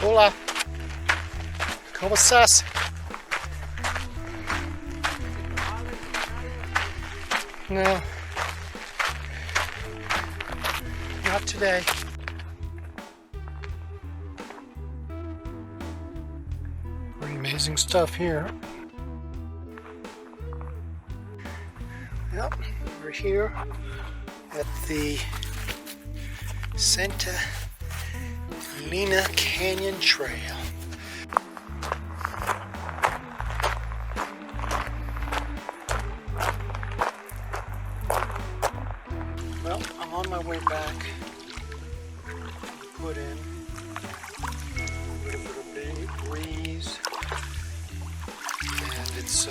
Hola, ¿cómo estás? No, not today. Pretty amazing stuff here. Yep, we're here at the Santa Lena Canyon Trail. Well, I'm on my way back. Put in a little bit of a breeze, and it's